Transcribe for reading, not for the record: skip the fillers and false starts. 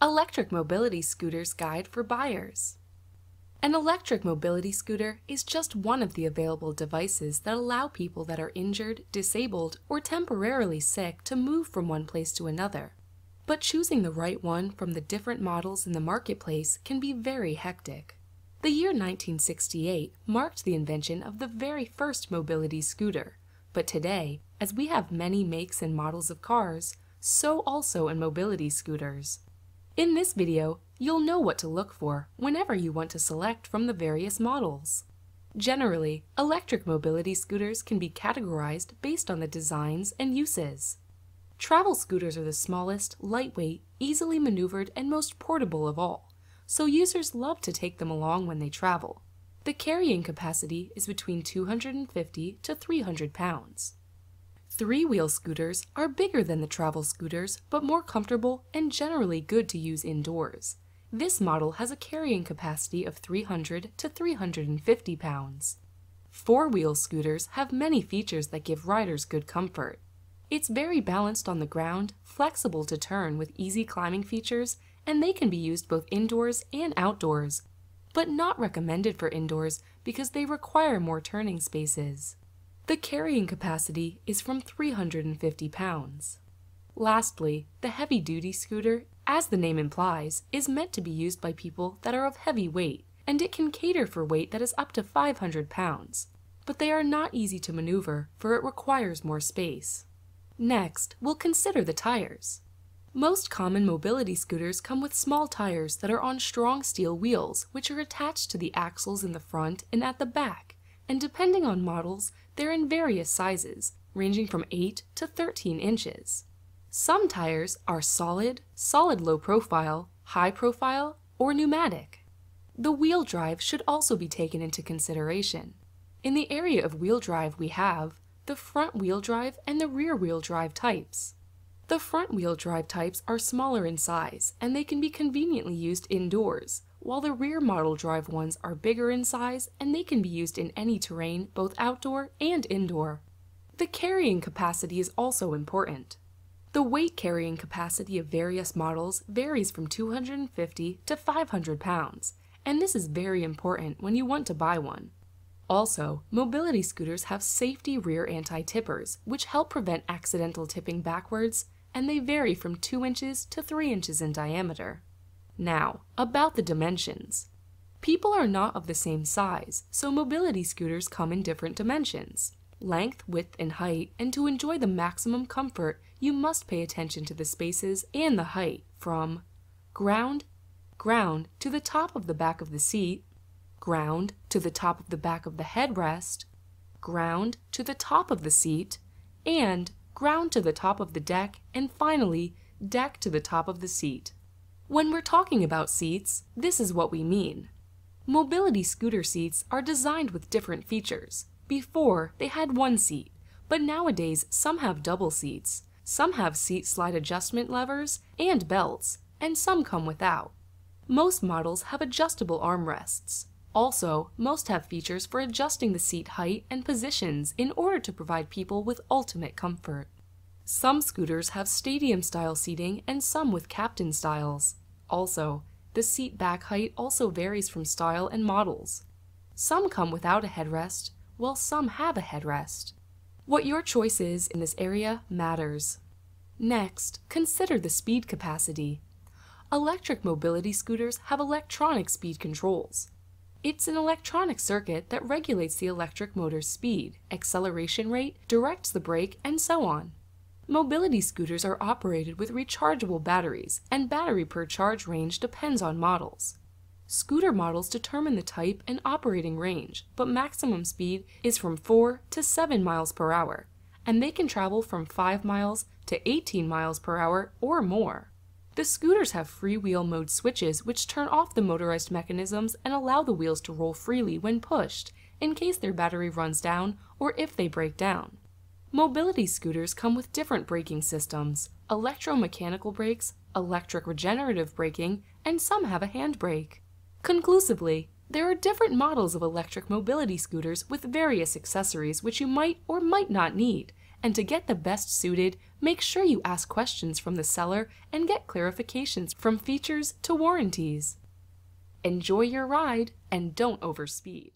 Electric Mobility Scooters Guide for Buyers. An electric mobility scooter is just one of the available devices that allow people that are injured, disabled, or temporarily sick to move from one place to another. But choosing the right one from the different models in the marketplace can be very hectic. The year 1968 marked the invention of the very first mobility scooter, but today, as we have many makes and models of cars, so also in mobility scooters. In this video, you'll know what to look for whenever you want to select from the various models. Generally, electric mobility scooters can be categorized based on the designs and uses. Travel scooters are the smallest, lightweight, easily maneuvered, and most portable of all, so users love to take them along when they travel. The carrying capacity is between 250 to 300 pounds. Three-wheel scooters are bigger than the travel scooters, but more comfortable and generally good to use indoors. This model has a carrying capacity of 300 to 350 pounds. Four-wheel scooters have many features that give riders good comfort. It's very balanced on the ground, flexible to turn with easy climbing features, and they can be used both indoors and outdoors, but not recommended for indoors because they require more turning spaces. The carrying capacity is from 350 pounds. Lastly, the heavy-duty scooter, as the name implies, is meant to be used by people that are of heavy weight, and it can cater for weight that is up to 500 pounds. But they are not easy to maneuver, for it requires more space. Next, we'll consider the tires. Most common mobility scooters come with small tires that are on strong steel wheels, which are attached to the axles in the front and at the back, and depending on models, they're in various sizes, ranging from 8 to 13 inches. Some tires are solid low profile, high profile, or pneumatic. The wheel drive should also be taken into consideration. In the area of wheel drive we have the front wheel drive and the rear wheel drive types. The front wheel drive types are smaller in size, and they can be conveniently used indoors, while the rear model drive ones are bigger in size and they can be used in any terrain, both outdoor and indoor. The carrying capacity is also important. The weight carrying capacity of various models varies from 250 to 500 pounds, and this is very important when you want to buy one. Also, mobility scooters have safety rear anti-tippers, which help prevent accidental tipping backwards, and they vary from 2 inches to 3 inches in diameter. Now, about the dimensions. People are not of the same size, so mobility scooters come in different dimensions. Length, width, and height, and to enjoy the maximum comfort, you must pay attention to the spaces and the height from ground to the top of the back of the seat, ground to the top of the back of the headrest, ground to the top of the seat, and ground to the top of the deck, and finally, deck to the top of the seat. When we're talking about seats, this is what we mean. Mobility scooter seats are designed with different features. Before, they had one seat, but nowadays some have double seats, some have seat slide adjustment levers and belts, and some come without. Most models have adjustable armrests. Also, most have features for adjusting the seat height and positions in order to provide people with ultimate comfort. Some scooters have stadium-style seating and some with captain styles. Also, the seat back height also varies from style and models. Some come without a headrest, while some have a headrest. What your choice is in this area matters. Next, consider the speed capacity. Electric mobility scooters have electronic speed controls. It's an electronic circuit that regulates the electric motor's speed, acceleration rate, directs the brake, and so on. Mobility scooters are operated with rechargeable batteries, and battery per charge range depends on models. Scooter models determine the type and operating range, but maximum speed is from 4 to 7 miles per hour, and they can travel from 5 miles to 18 miles per hour or more. The scooters have freewheel mode switches which turn off the motorized mechanisms and allow the wheels to roll freely when pushed, in case their battery runs down or if they break down. Mobility scooters come with different braking systems, electromechanical brakes, electric regenerative braking, and some have a handbrake. Conclusively, there are different models of electric mobility scooters with various accessories which you might or might not need, And to get the best suited, make sure you ask questions from the seller and get clarifications from features to warranties. Enjoy your ride and don't overspeed.